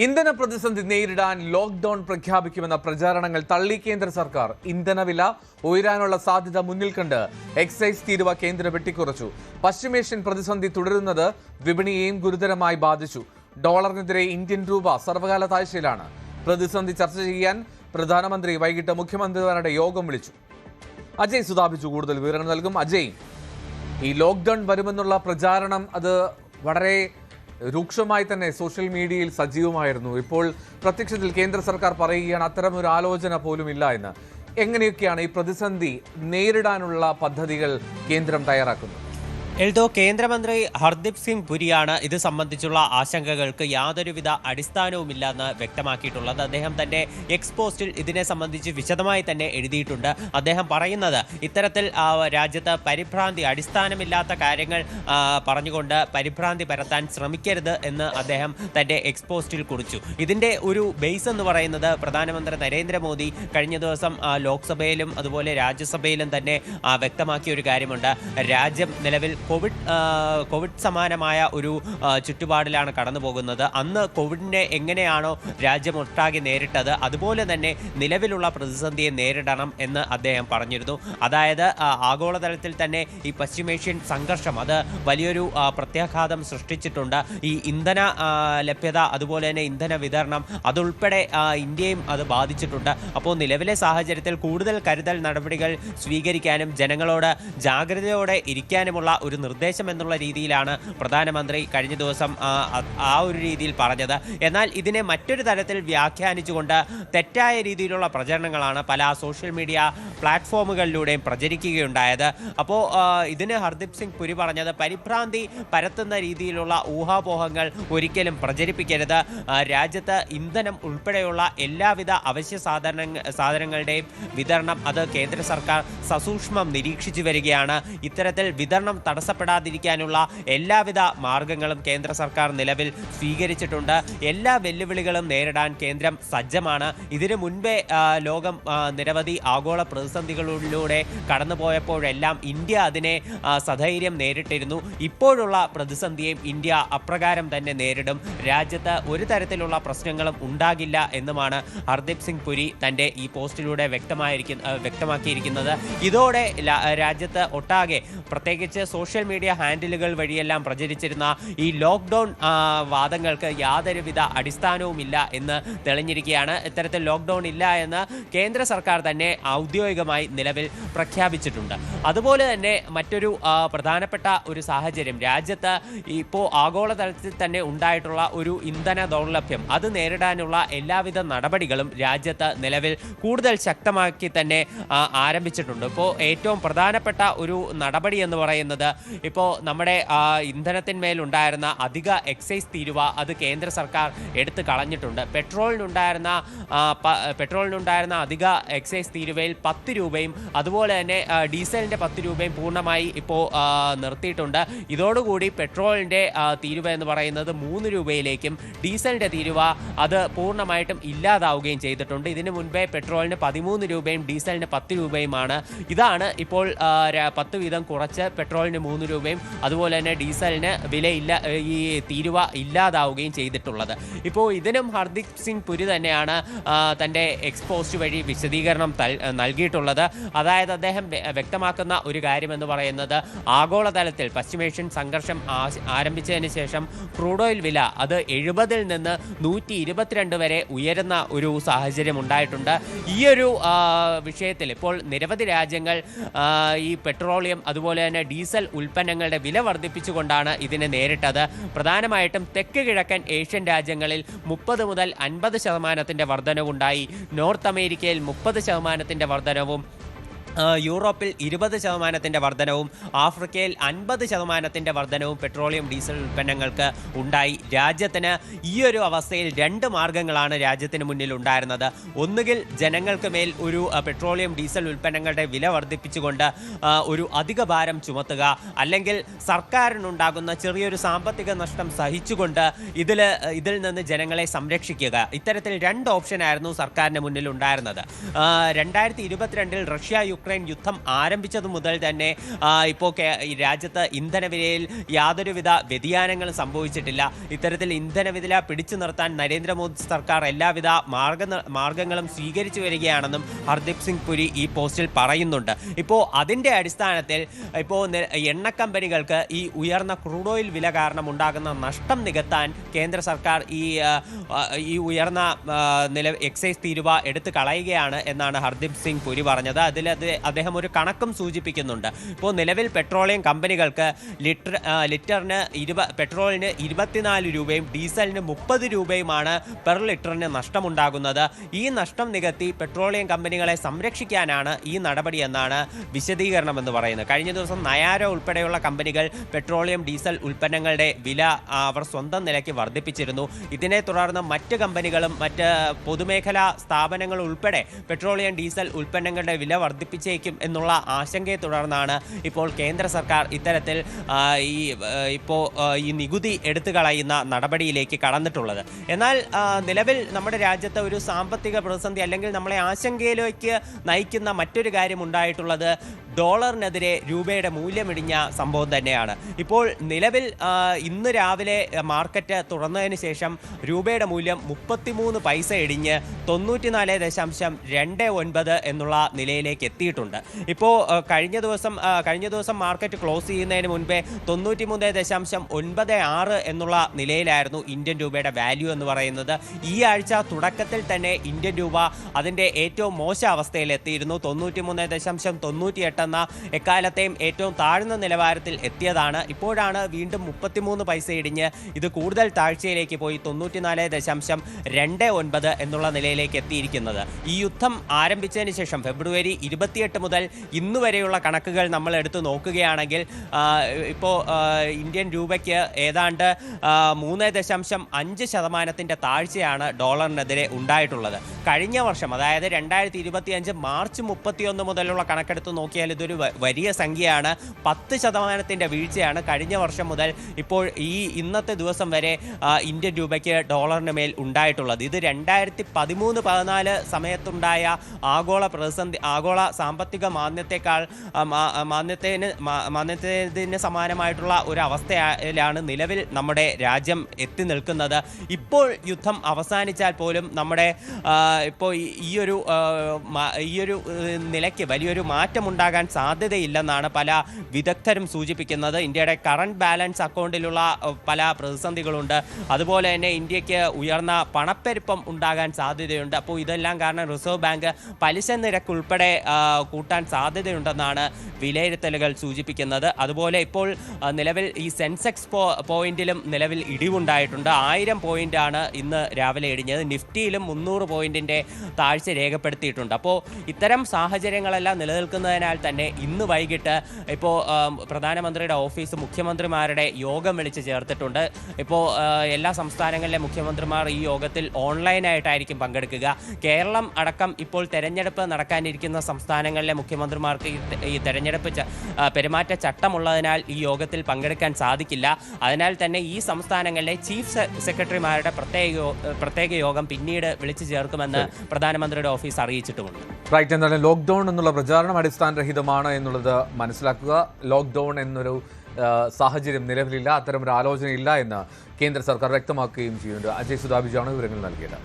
ഇന്ധന പ്രതിസന്ധി നേരിടാൻ ലോക്ക്ഡൌൺ പ്രഖ്യാപിക്കുമെന്ന പ്രചാരണങ്ങൾ തള്ളി കേന്ദ്ര സർക്കാർ. ഇന്ധനവില ഉയരാനുള്ള സാധ്യത മുന്നിൽ കണ്ട് എക്സൈസ് തീരുവ കേന്ദ്രം വെട്ടിക്കുറച്ചു. പശ്ചിമേഷ്യൻ പ്രതിസന്ധി തുടരുന്നത് വിപണിയെയും ഗുരുതരമായി ബാധിച്ചു. ഡോളറിനെതിരെ ഇന്ത്യൻ രൂപ സർവകാല താഴ്ചയിലാണ്. പ്രതിസന്ധി ചർച്ച ചെയ്യാൻ പ്രധാനമന്ത്രി വൈകിട്ട് മുഖ്യമന്ത്രിമാരുടെ യോഗം വിളിച്ചു. അജയ് സുധാപിച്ചു കൂടുതൽ വിവരങ്ങൾ നൽകും. അജയ്, ഈ ലോക്ക്ഡൌൺ വരുമെന്നുള്ള പ്രചാരണം അത് വളരെ രൂക്ഷമായി തന്നെ സോഷ്യൽ മീഡിയയിൽ സജീവമായിരുന്നു. ഇപ്പോൾ പ്രത്യക്ഷത്തിൽ കേന്ദ്ര സർക്കാർ പറയുകയാണ് അത്തരമൊരു ആലോചന പോലും ഇല്ല എന്ന്. എങ്ങനെയൊക്കെയാണ് ഈ പ്രതിസന്ധി നേരിടാനുള്ള പദ്ധതികൾ കേന്ദ്രം തയ്യാറാക്കുന്നത്? എൽദോ, കേന്ദ്രമന്ത്രി ഹർദീപ് സിംഗ് പുരിയാണ് ഇത് സംബന്ധിച്ചുള്ള ആശങ്കകൾക്ക് യാതൊരുവിധ അടിസ്ഥാനവുമില്ലെന്ന് വ്യക്തമാക്കിയിട്ടുള്ളത്. അദ്ദേഹം തന്റെ എക്സ് പോസ്റ്റിൽ ഇതിനെ സംബന്ധിച്ച് വിശദമായി തന്നെ എഴുതിയിട്ടുണ്ട്. അദ്ദേഹം പറയുന്നത് ഇത്തരത്തിൽ രാജ്യത്ത് പരിഭ്രാന്തി, അടിസ്ഥാനമില്ലാത്ത കാര്യങ്ങൾ പറഞ്ഞുകൊണ്ട് പരിഭ്രാന്തി പരത്താൻ ശ്രമിക്കരുത് എന്ന് അദ്ദേഹം തന്റെ എക്സ് പോസ്റ്റിൽ കുറിച്ചു. ഇതിന്റെ ഒരു ബേസ് എന്ന് പറയുന്നത് പ്രധാനമന്ത്രി നരേന്ദ്രമോദി കഴിഞ്ഞ ദിവസം ലോക്സഭയിലും അതുപോലെ രാജ്യസഭയിലും തന്നെ വ്യക്തമാക്കിയ ഒരു കാര്യമുണ്ട്. രാജ്യം നിലവിൽ കോവിഡ് സമാനമായ ഒരു ചുറ്റുപാടിലാണ് കടന്നു പോകുന്നത്. അന്ന് കോവിഡിനെ എങ്ങനെയാണോ രാജ്യമൊട്ടാകെ നേരിട്ടത് അതുപോലെ തന്നെ നിലവിലുള്ള പ്രതിസന്ധിയെ നേരിടണം എന്ന് അദ്ദേഹം പറഞ്ഞിരുന്നു. അതായത് ആഗോളതലത്തിൽ തന്നെ ഈ പശ്ചിമേഷ്യൻ സംഘർഷം അത് വലിയൊരു പ്രത്യാഘാതം സൃഷ്ടിച്ചിട്ടുണ്ട്. ഈ ഇന്ധന ലഭ്യത അതുപോലെ തന്നെ ഇന്ധന വിതരണം അതുൾപ്പെടെ ഇന്ത്യയും അത് ബാധിച്ചിട്ടുണ്ട്. അപ്പോൾ നിലവിലെ സാഹചര്യത്തിൽ കൂടുതൽ കരുതൽ നടപടികൾ സ്വീകരിക്കാനും ജനങ്ങളോട് ജാഗ്രതയോടെ ഇരിക്കാനുമുള്ള ഒരു നിർദ്ദേശം എന്നുള്ള രീതിയിലാണ് പ്രധാനമന്ത്രി കഴിഞ്ഞ ദിവസം ആ ഒരു രീതിയിൽ പറഞ്ഞത്. എന്നാൽ ഇതിനെ മറ്റൊരു തരത്തിൽ വ്യാഖ്യാനിച്ചുകൊണ്ട് തെറ്റായ രീതിയിലുള്ള പ്രചരണങ്ങളാണ് പല സോഷ്യൽ മീഡിയ പ്ലാറ്റ്ഫോമുകളിലൂടെയും പ്രചരിക്കുകയുണ്ടായത്. അപ്പോൾ ഇതിന് ഹർദീപ് സിംഗ് പുരി പറഞ്ഞത് പരിഭ്രാന്തി പരത്തുന്ന രീതിയിലുള്ള ഊഹാപോഹങ്ങൾ ഒരിക്കലും പ്രചരിപ്പിക്കരുത്. രാജ്യത്ത് ഇന്ധനം ഉൾപ്പെടെയുള്ള എല്ലാവിധ അവശ്യ സാധനങ്ങളുടെയും വിതരണം അത് കേന്ദ്ര സർക്കാർ സസൂക്ഷ്മം നിരീക്ഷിച്ചു വരികയാണ്. ഇത്തരത്തിൽ വിതരണം തടസ്സപ്പെടാതിരിക്കാനുള്ള എല്ലാവിധ മാർഗങ്ങളും കേന്ദ്ര സർക്കാർ നിലവിൽ സ്വീകരിച്ചിട്ടുണ്ട്. എല്ലാ വെല്ലുവിളികളും നേരിടാൻ കേന്ദ്രം സജ്ജമാണ്. ഇതിനു മുൻപേ ലോകം നിരവധി ആഗോള പ്രതിസന്ധികളിലൂടെ കടന്നുപോയപ്പോഴെല്ലാം ഇന്ത്യ അതിനെ സധൈര്യം നേരിട്ടിരുന്നു. ഇപ്പോഴുള്ള പ്രതിസന്ധിയെയും ഇന്ത്യ അപ്രകാരം തന്നെ നേരിടും. രാജ്യത്ത് ഒരു തരത്തിലുള്ള പ്രശ്നങ്ങളും ഉണ്ടാകില്ല എന്നുമാണ് ഹർദീപ് സിംഗ് പുരി തൻ്റെ ഈ പോസ്റ്റിലൂടെ വ്യക്തമാക്കിയിരിക്കുന്നത്. ഇതോടെ രാജ്യത്ത് ഒട്ടാകെ പ്രത്യേകിച്ച് സോഷ്യൽ മീഡിയ ഹാൻഡിലുകൾ വഴിയെല്ലാം പ്രചരിച്ചിരുന്ന ഈ ലോക്ക്ഡൗൺ വാദങ്ങൾക്ക് യാതൊരുവിധ അടിസ്ഥാനവുമില്ല എന്ന് തെളിഞ്ഞിരിക്കുകയാണ്. ഇത്തരത്തിൽ ലോക്ക്ഡൗൺ ഇല്ല എന്ന് കേന്ദ്ര സർക്കാർ തന്നെ ഔദ്യോഗികമായി നിലവിൽ പ്രഖ്യാപിച്ചിട്ടുണ്ട്. അതുപോലെ തന്നെ മറ്റൊരു പ്രധാനപ്പെട്ട ഒരു സാഹചര്യം രാജ്യത്ത് ഇപ്പോൾ ആഗോളതലത്തിൽ തന്നെ ഉണ്ടായിട്ടുള്ള ഒരു ഇന്ധന ദൗർലഭ്യം അത് നേരിടാനുള്ള എല്ലാവിധ നടപടികളും രാജ്യത്ത് നിലവിൽ കൂടുതൽ ശക്തമാക്കി തന്നെ ആരംഭിച്ചിട്ടുണ്ട്. ഇപ്പോൾ ഏറ്റവും പ്രധാനപ്പെട്ട ഒരു നടപടി എന്ന് പറയുന്നത് ഇപ്പോൾ നമ്മുടെ ഇന്ധനത്തിന്മേലുണ്ടായിരുന്ന അധിക എക്സൈസ് തീരുവ അത് കേന്ദ്ര സർക്കാർ എടുത്തു കളഞ്ഞിട്ടുണ്ട്. പെട്രോളിനുണ്ടായിരുന്ന അധിക എക്സൈസ് തീരുവയിൽ 10 രൂപയും അതുപോലെ തന്നെ ഡീസലിൻ്റെ 10 രൂപയും പൂർണ്ണമായി ഇപ്പോൾ നിർത്തിയിട്ടുണ്ട്. ഇതോടുകൂടി പെട്രോളിൻ്റെ തീരുവ എന്ന് പറയുന്നത് 3 രൂപയിലേക്കും ഡീസലിൻ്റെ തീരുവ അത് പൂർണ്ണമായിട്ടും ഇല്ലാതാവുകയും ചെയ്തിട്ടുണ്ട്. ഇതിനു മുൻപേ പെട്രോളിന് 13 രൂപയും ഡീസലിന് 10 രൂപയുമാണ്. ഇതാണ് ഇപ്പോൾ 10 വീതം കുറച്ച് പെട്രോളിന് 3 രൂപയും അതുപോലെ തന്നെ ഡീസലിന് ഈ തീരുവ ഇല്ലാതാവുകയും ചെയ്തിട്ടുള്ളത്. ഇപ്പോൾ ഇതിനും ഹർദീപ് സിംഗ് പുരി തന്നെയാണ് തൻ്റെ എക്സ് പോസ്റ്റ് വഴി വിശദീകരണം നൽകിയിട്ടുള്ളത്. അതായത് അദ്ദേഹം വ്യക്തമാക്കുന്ന ഒരു കാര്യമെന്ന് പറയുന്നത് ആഗോളതലത്തിൽ പശ്ചിമേഷ്യൻ സംഘർഷം ആരംഭിച്ചതിന് ശേഷം ക്രൂഡ് ഓയിൽ വില അത് 70-ൽ നിന്ന് 122 വരെ ഉയരുന്ന ഒരു സാഹചര്യം ഉണ്ടായിട്ടുണ്ട്. ഈ ഒരു വിഷയത്തിൽ ഇപ്പോൾ നിരവധി രാജ്യങ്ങൾ ഈ പെട്രോളിയം അതുപോലെ തന്നെ ഡീസൽ ഉൽപ്പന്നങ്ങളുടെ വില വർദ്ധിപ്പിച്ചുകൊണ്ടാണ് ഇതിനെ നേരിട്ടത്. പ്രധാനമായിട്ടും തെക്ക് കിഴക്കൻ ഏഷ്യൻ രാജ്യങ്ങളിൽ 30 മുതൽ 50% വർധനവുണ്ടായി. നോർത്ത് അമേരിക്കയിൽ 30% വർധനവും, യൂറോപ്പിൽ 20% വർധനവും, ആഫ്രിക്കയിൽ 50% വർധനവും പെട്രോളിയം ഡീസൽ ഉൽപ്പന്നങ്ങൾക്ക് ഉണ്ടായി. രാജ്യത്തിന് ഈ ഒരു അവസ്ഥയിൽ 2 മാർഗങ്ങളാണ് രാജ്യത്തിന് മുന്നിൽ ഉണ്ടായിരുന്നത്. ഒന്നുകിൽ ജനങ്ങൾക്ക് മേൽ ഒരു പെട്രോളിയം ഡീസൽ ഉൽപ്പന്നങ്ങളുടെ വില വർദ്ധിപ്പിച്ചുകൊണ്ട് ഒരു അധിക ഭാരം ചുമത്തുക, അല്ലെങ്കിൽ സർക്കാരിനുണ്ടാകുന്ന ചെറിയൊരു സാമ്പത്തിക നഷ്ടം സഹിച്ചുകൊണ്ട് ഇതിൽ നിന്ന് ജനങ്ങളെ സംരക്ഷിക്കുക. ഇത്തരത്തിൽ 2 ഓപ്ഷനായിരുന്നു സർക്കാരിന് മുന്നിൽ ഉണ്ടായിരുന്നത്. 2022-ൽ റഷ്യ യുക്രൈൻ യുദ്ധം ആരംഭിച്ചതു മുതൽ തന്നെ ഇപ്പോൾ ഈ രാജ്യത്ത് ഇന്ധനവിലയിൽ യാതൊരുവിധ വ്യതിയാനങ്ങളും സംഭവിച്ചിട്ടില്ല. ഇത്തരത്തിൽ ഇന്ധനവില പിടിച്ചു നിർത്താൻ നരേന്ദ്രമോദി സർക്കാർ എല്ലാവിധ മാർഗങ്ങളും സ്വീകരിച്ചു വരികയാണെന്നും ഹർദീപ് സിംഗ് പുരി ഈ പോസ്റ്റിൽ പറയുന്നുണ്ട്. ഇപ്പോൾ അതിൻ്റെ അടിസ്ഥാനത്തിൽ ഇപ്പോൾ എണ്ണ കമ്പനികൾക്ക് ഈ ഉയർന്ന ക്രൂഡ് ഓയിൽ വില കാരണം ഉണ്ടാകുന്ന നഷ്ടം നികത്താൻ കേന്ദ്ര സർക്കാർ ഈ ഉയർന്ന എക്സൈസ് തീരുവ എടുത്തു കളയുകയാണ് എന്നാണ് ഹർദീപ് സിംഗ് പുരി പറഞ്ഞത്. അദ്ദേഹം ഒരു കണക്കും സൂചിപ്പിക്കുന്നുണ്ട്. ഇപ്പോൾ നിലവിൽ പെട്രോളിയം കമ്പനികൾക്ക് ലിറ്ററിന് പെട്രോളിന് 24 രൂപയും ഡീസലിന് 30 രൂപയുമാണ് പെർ ലിറ്ററിന് നഷ്ടമുണ്ടാകുന്നത്. ഈ നഷ്ടം നികത്തി പെട്രോളിയം കമ്പനികളെ സംരക്ഷിക്കാനാണ് ഈ നടപടി എന്നാണ് വിശദീകരണം എന്ന് പറയുന്നത്. കഴിഞ്ഞ ദിവസം നയാരോ ഉൾപ്പെടെയുള്ള കമ്പനികൾ പെട്രോളിയം ഡീസൽ ഉൽപ്പന്നങ്ങളുടെ വില അവർ സ്വന്തം നിലയ്ക്ക് വർദ്ധിപ്പിച്ചിരുന്നു. ഇതിനെ തുടർന്ന് മറ്റ് കമ്പനികളും മറ്റ് പൊതുമേഖലാ സ്ഥാപനങ്ങളും ഉൾപ്പെടെ പെട്രോളിയം ഡീസൽ ഉൽപ്പന്നങ്ങളുടെ വില വർദ്ധിപ്പിച്ചേക്കും എന്നുള്ള ആശങ്കയെ തുടർന്നാണ് ഇപ്പോൾ കേന്ദ്ര സർക്കാർ ഇത്തരത്തിൽ ഈ നികുതി എടുത്തു കളയുന്ന നടപടിയിലേക്ക് കടന്നിട്ടുള്ളത്. എന്നാൽ നിലവിൽ നമ്മുടെ രാജ്യത്ത് ഒരു സാമ്പത്തിക പ്രതിസന്ധി അല്ലെങ്കിൽ നമ്മളെ ആശങ്കയിലേക്ക് നയിക്കുന്ന മറ്റൊരു കാര്യം ഉണ്ടായിട്ടുള്ളത് ഡോളറിനെതിരെ രൂപയുടെ മൂല്യമിടിഞ്ഞ സംഭവം തന്നെയാണ്. ഇപ്പോൾ നിലവിൽ ഇന്ന് രാവിലെ മാർക്കറ്റ് തുറന്നതിന് ശേഷം രൂപയുടെ മൂല്യം 33 പൈസ ഇടിഞ്ഞ് 94.29 എന്നുള്ള നിലയിലേക്ക് എത്തിയിട്ടുണ്ട്. ഇപ്പോൾ കഴിഞ്ഞ ദിവസം മാർക്കറ്റ് ക്ലോസ് ചെയ്യുന്നതിന് മുൻപേ 93.96 എന്നുള്ള നിലയിലായിരുന്നു ഇന്ത്യൻ രൂപയുടെ വാല്യൂ എന്ന് പറയുന്നത്. ഈ ആഴ്ച തുടക്കത്തിൽ തന്നെ ഇന്ത്യൻ രൂപ അതിൻ്റെ ഏറ്റവും മോശം അവസ്ഥയിൽ എത്തിയിരുന്നു. 93.98 എന്ന എക്കാലത്തെയും ഏറ്റവും താഴ്ന്ന നിലവാരത്തിൽ എത്തിയതാണ്. ഇപ്പോഴാണ് വീണ്ടും 33 പൈസ ഇടിഞ്ഞ് ഇത് കൂടുതൽ താഴ്ചയിലേക്ക് പോയി 94.29 എന്നുള്ള നിലയിലേക്ക് എത്തിയിരിക്കുന്നത്. ഈ യുദ്ധം ആരംഭിച്ചതിന് ശേഷം ഫെബ്രുവരി 28 മുതൽ ഇന്ന് വരെയുള്ള കണക്കുകൾ നമ്മൾ എടുത്തു നോക്കുകയാണെങ്കിൽ ഇപ്പോൾ ഇന്ത്യൻ രൂപയ്ക്ക് ഏതാണ്ട് 3.5% താഴ്ചയാണ് ഡോളറിനെതിരെ ഉണ്ടായിട്ടുള്ളത്. കഴിഞ്ഞ വർഷം അതായത് 2025 മാർച്ച് 31 മുതലുള്ള കണക്കെടുത്ത് നോക്കിയാൽ ഇതൊരു വലിയ സംഖ്യയാണ്. 10% വീഴ്ചയാണ് കഴിഞ്ഞ വർഷം മുതൽ ഇപ്പോൾ ഇന്നത്തെ ദിവസം വരെ ഇന്ത്യൻ രൂപയ്ക്ക് ഡോളറിന് മേൽ ഉണ്ടായിട്ടുള്ളത്. ഇത് 2013-14 സമയത്തുണ്ടായ ആഗോള സാമ്പത്തിക മാന്ദ്യത്തിന് സമാനമായിട്ടുള്ള ഒരു അവസ്ഥയിലാണ് നിലവിൽ നമ്മുടെ രാജ്യം എത്തി നിൽക്കുന്നത്. ഇപ്പോൾ യുദ്ധം അവസാനിച്ചാൽ പോലും നമ്മുടെ ഇപ്പോൾ ഈ ഒരു നിലയ്ക്ക് വലിയൊരു മാറ്റമുണ്ടാകാൻ സാധ്യതയില്ലെന്നാണ് പല വിദഗ്ധരും സൂചിപ്പിക്കുന്നത്. ഇന്ത്യയുടെ കറണ്ട് ബാലൻസ് അക്കൗണ്ടിലുള്ള പല പ്രതിസന്ധികളുണ്ട്. അതുപോലെ തന്നെ ഇന്ത്യക്ക് ഉയർന്ന പണപ്പെരുപ്പം ഉണ്ടാകാൻ സാധ്യതയുണ്ട്. അപ്പോൾ ഇതെല്ലാം കാരണം റിസർവ് ബാങ്ക് പലിശ നിരക്ക് ഉൾപ്പെടെ കൂട്ടാൻ സാധ്യതയുണ്ടെന്നാണ് വിലയിരുത്തലുകൾ സൂചിപ്പിക്കുന്നത്. അതുപോലെ ഇപ്പോൾ നിലവിൽ ഈ സെൻസെക്സ് പോയിന്റിലും നിലവിൽ ഇടിവുണ്ടായിട്ടുണ്ട്. 1000 പോയിന്റാണ് ഇന്ന് രാവിലെ ഇടിഞ്ഞത്. നിഫ്റ്റിയിലും 300 പോയിന്റിന്റെ താഴ്ച രേഖപ്പെടുത്തിയിട്ടുണ്ട്. അപ്പോൾ ഇത്തരം സാഹചര്യങ്ങളെല്ലാം നിലനിൽക്കുന്നതിനാൽ തന്നെ ഇന്ന് വൈകിട്ട് ഇപ്പോൾ പ്രധാനമന്ത്രിയുടെ ഓഫീസ് മുഖ്യമന്ത്രിമാരുടെ യോഗം വിളിച്ച് ചേർത്തിട്ടുണ്ട്. ഇപ്പോൾ എല്ലാ സംസ്ഥാനങ്ങളിലെ മുഖ്യമന്ത്രിമാർ ഈ യോഗത്തിൽ ഓൺലൈനായിട്ടായിരിക്കും പങ്കെടുക്കുക. കേരളം അടക്കം ഇപ്പോൾ തെരഞ്ഞെടുപ്പ് നടക്കാനിരിക്കുന്ന സംസ്ഥാനങ്ങളിലെ മുഖ്യമന്ത്രിമാർക്ക് ഈ തെരഞ്ഞെടുപ്പ് പെരുമാറ്റ ചട്ടമുള്ളതിനാൽ ഈ യോഗത്തിൽ പങ്കെടുക്കാൻ സാധിക്കില്ല. അതിനാൽ തന്നെ ഈ സംസ്ഥാനങ്ങളിലെ ചീഫ് സെക്രട്ടറിമാരുടെ പ്രത്യേക യോഗം പിന്നീട് വിളിച്ചു ചേർക്കുമെന്ന് പ്രധാനമന്ത്രിയുടെ ഓഫീസ് അറിയിച്ചിട്ടുമുണ്ട്. റൈറ്റ്. എന്താണ് ലോക്ക്ഡൌൺ എന്നുള്ള പ്രചാരണം അടിസ്ഥാനരഹിതമാണ് എന്നുള്ളത് മനസ്സിലാക്കുക. ലോക്ക്ഡൌൺ എന്നൊരു സാഹചര്യം നിലവിലില്ല, അത്തരമൊരു ആലോചനയില്ല എന്ന് കേന്ദ്ര സർക്കാർ വ്യക്തമാക്കുകയും ചെയ്യുന്നുണ്ട്. അജയ് സുധാബിജാണ് വിവരങ്ങൾ നൽകിയത്.